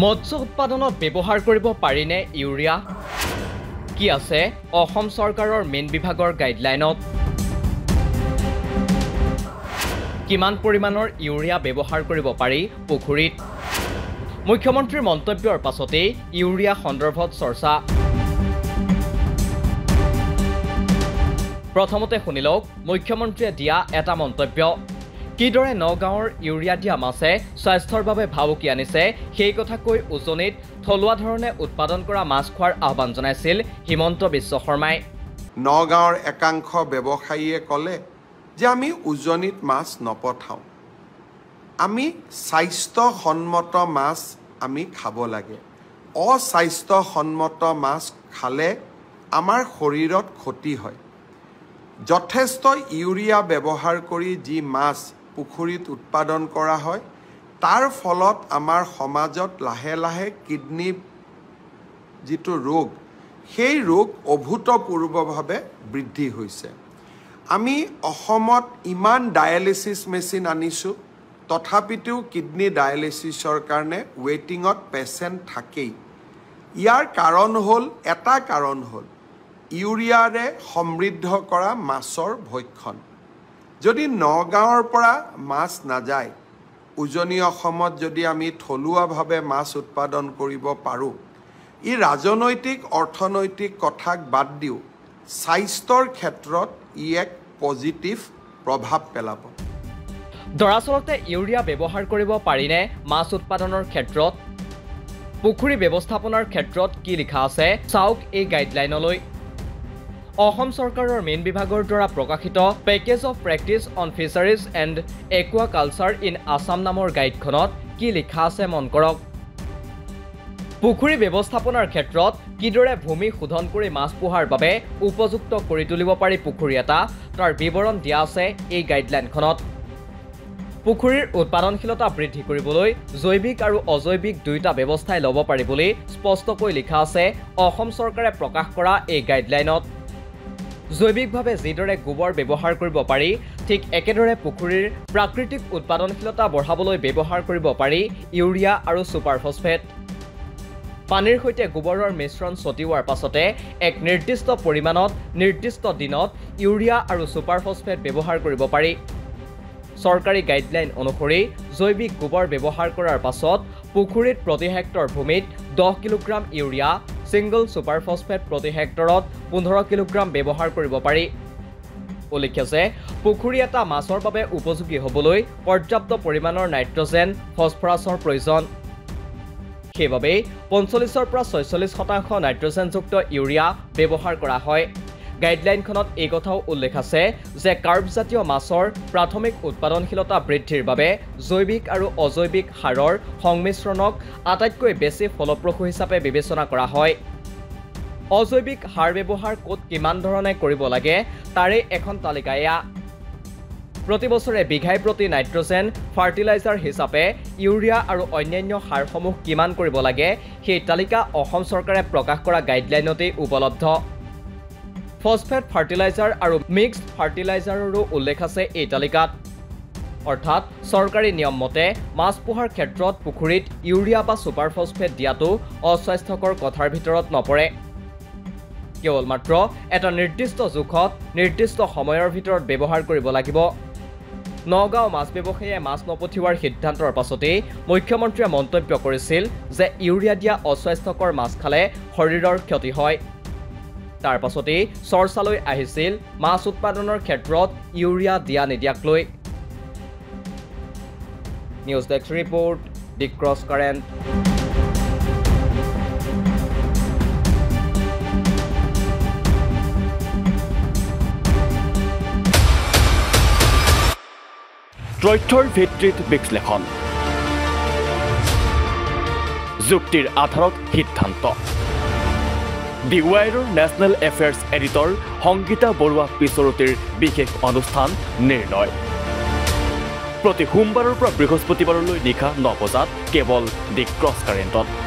মৎস্য উৎপাদনত ব্যৱহাৰ কৰিব পাৰিনে ইউৰিয়া কি আছে অসম চৰকাৰৰ মেইন বিভাগৰ গাইডলাইনত কিমান পৰিমাণৰ ইউৰিয়া ব্যৱহাৰ কৰিব পাৰি পুখুৰীত মুখ্যমন্ত্ৰীৰ মন্তব্যৰ পাছতে ইউৰিয়া সন্দৰ্ভত চৰ্চা প্ৰথমতে শুনিলক মুখ্যমন্ত্ৰীয়ে দিয়া এটা মন্তব্য কিদৰে নগাঁৱৰ ইউৰিয়া দিয়া মাছে স্বাস্থ্যৰ বাবে ভাবুকি আনিছে সেই কথা কৈ উজনিত থলুৱা ধৰণে উৎপাদন কৰা মাছ খোৱাৰ আহ্বান জনাইছিল হিমন্ত বিশ্ব শৰ্মাই নগাঁৱৰ একাংশ ব্যৱসায়ীয়ে ক'লে যে আমি উজনিত মাছ নপঠাওঁ আমি স্বাস্থ্যসন্মত মাছ আমি খাব লাগে অস্বাস্থ্যসন্মত মাছ খালে আমাৰ শৰীৰত ক্ষতি হয় যথেষ্ট ইউৰিয়া ব্যৱহাৰ কৰি যি মাছ পুখুৰীত উৎপাদন কৰা হয় তাৰ ফলত আমাৰ সমাজত লাহে লাহে কিডনি যিটো ৰোগ সেই ৰোগ অভূতপূৰ্বভাৱে বৃদ্ধি হৈছে আমি অসমত ইমান ডায়ালিসিস মেচিন আনিছোঁ তথাপিতো কিডনি ডায়ালিসিসৰ কাৰণে ৱেটিঙত পেচেণ্ট থাকেই ইয়াৰ কাৰণ হ'ল এটা কাৰণ হ'ল ইউৰিয়াৰে সমৃদ্ধ কৰা মাছৰ ভক্ষণ যদি নগাঁৱৰ পৰা মাছ নাযায় উজনি অসমত যদি আমি থলুৱাভাৱে মাছ উৎপাদন কৰিব পাৰোঁ ই ৰাজনৈতিক অৰ্থনৈতিক কথাক বাদ দিও স্বাস্থ্যৰ ক্ষেত্ৰত ই এক পজিটিভ প্ৰভাৱ পেলাব দৰাচলতে ইউৰিয়া ব্যৱহাৰ কৰিব পাৰিনে মাছ উৎপাদনৰ ক্ষেত্ৰত পুখুৰী ব্যৱস্থাপনাৰ ক্ষেত্ৰত কি লিখা আছে চাওক এই গাইডলাইনলৈ অসম চৰকাৰৰ মেইন বিভাগৰ দ্বাৰা প্ৰকাশিত package of practice on fisheries and aquaculture in Assam নামৰ গাইডখনত কি লিখা আছে মন কৰক পুখুৰী ব্যৱস্থাপনাৰ ক্ষেত্ৰত কিদৰে ভূমি শোধন কৰি মাছ পোহাৰ বাবে উপযুক্ত কৰি তুলিব পাৰি পুখুৰী এটা তাৰ বিৱৰণ দিয়া আছে এই গাইডলাইনখনত পুখুৰীৰ উৎপাদনশীলতা বৃদ্ধি কৰিবলৈ জৈৱিক আৰু অজৈৱিক দুয়োটা ব্যৱস্থাই ল'ব পাৰি বুলি স্পষ্টকৈ লিখা আছে অসম চৰকাৰে প্ৰকাশ কৰা এই গাইডলাইনত জৈৱিকভাৱে যিদৰে গোবৰ ব্যৱহাৰ কৰিব পাৰি ঠিক একেদৰে পুখুৰীৰ প্ৰাকৃতিক উৎপাদনশীলতা বঢ়াবলৈ ব্যৱহাৰ কৰিব পাৰি ইউৰিয়া আৰু ছুপাৰফছফেট পানীৰ সৈতে গোবৰৰ মিশ্ৰণ ছটিওৱাৰ পাছতে এক নিৰ্দিষ্ট পৰিমাণত নিৰ্দিষ্ট দিনত ইউৰিয়া আৰু ছুপাৰফছফেট ব্যৱহাৰ কৰিব পাৰি চৰকাৰী গাইডলাইন অনুসৰি জৈৱিক গোবৰ ব্যৱহাৰ কৰাৰ পাছত পুখুৰীত প্ৰতি হেক্টৰ ভূমিত 10 কিলোগ্ৰাম ইউৰিয়া সিংগল ছুপাৰফছফেট প্ৰতি হেক্টৰত 15 কিলোগ্ৰাম ব্যৱহাৰ কৰিব পাৰি উল্লেখ্য যে পুখুৰী এটা মাছৰ বাবে উপযোগী হ'বলৈ পৰ্যাপ্ত পৰিমাণৰ নাইট্ৰজেন ফছফৰাছৰ প্ৰয়োজন সেইবাবে 45 পৰা 46% নাইট্ৰজেনযুক্ত ইউৰিয়া ব্যৱহাৰ কৰা হয় গাইডলাইনখনত এই কথাও উল্লেখ আছে যে কাৰ্বজাতীয় মাছৰ প্ৰাথমিক উৎপাদনশীলতা বৃদ্ধিৰ বাবে জৈৱিক আৰু অজৈৱিক সাৰৰ সংমিশ্ৰণক আটাইতকৈ বেছি ফলপ্ৰসূ হিচাপে বিবেচনা কৰা হয় অজৈৱিক সাৰ ব্যৱহাৰ ক'ত কিমান ধৰণে কৰিব লাগে তাৰে এখন তালিকা এয়া প্ৰতি বছৰে বিঘাই প্ৰতি নাইট্ৰজেন ফাৰ্টিলাইজাৰ হিচাপে ইউৰিয়া আৰু অন্যান্য সাৰসমূহ কিমান কৰিব লাগে সেই তালিকা অসম চৰকাৰে প্ৰকাশ কৰা গাইডলাইনতেই উপলব্ধ ফছফেট ফাৰ্টিলাইজাৰ আৰু মিক্সড ফাৰ্টিলাইজাৰৰো উল্লেখ আছে এই তালিকাত অৰ্থাৎ চৰকাৰী নিয়ম মতে মাছ পোহাৰ ক্ষেত্ৰত পুখুৰীত ইউৰিয়া বা ছুপাৰফছফেট দিয়াটো অস্বাস্থ্যকৰ কথাৰ ভিতৰত নপৰে কেৱল মাত্ৰ এটা নিৰ্দিষ্ট জোখত নিৰ্দিষ্ট সময়ৰ ভিতৰত ব্যৱহাৰ কৰিব লাগিব নগাঁও মাছ ব্যৱসায়ীয়ে মাছ নপঠিওৱাৰ সিদ্ধান্তৰ পাছতে মুখ্যমন্ত্ৰীয়ে মন্তব্য কৰিছিল যে ইউৰিয়া দিয়া অস্বাস্থ্যকৰ মাছ খালে শৰীৰৰ ক্ষতি হয় তাৰ পাছতে চৰ্চালৈ আহিছিল মাছ উৎপাদনৰ ক্ষেত্ৰত ইউৰিয়া দিয়া নিদিয়াক লৈ news desk report the cross current তথ্যৰ ভিত্তিত বিশ্লেষণ যুক্তিৰ আধাৰত সিদ্ধান্ত দি ৱাইৰৰ national affairs editor Sangeeta Baruah পিছৰতিৰ বিশেষ অনুষ্ঠান নিৰ্ণয় প্ৰতি সোমবাৰৰ পৰা বৃহস্পতিবাৰলৈ নিশা 9 বজাত কেৱল দি ক্ৰছ কাৰেণ্টত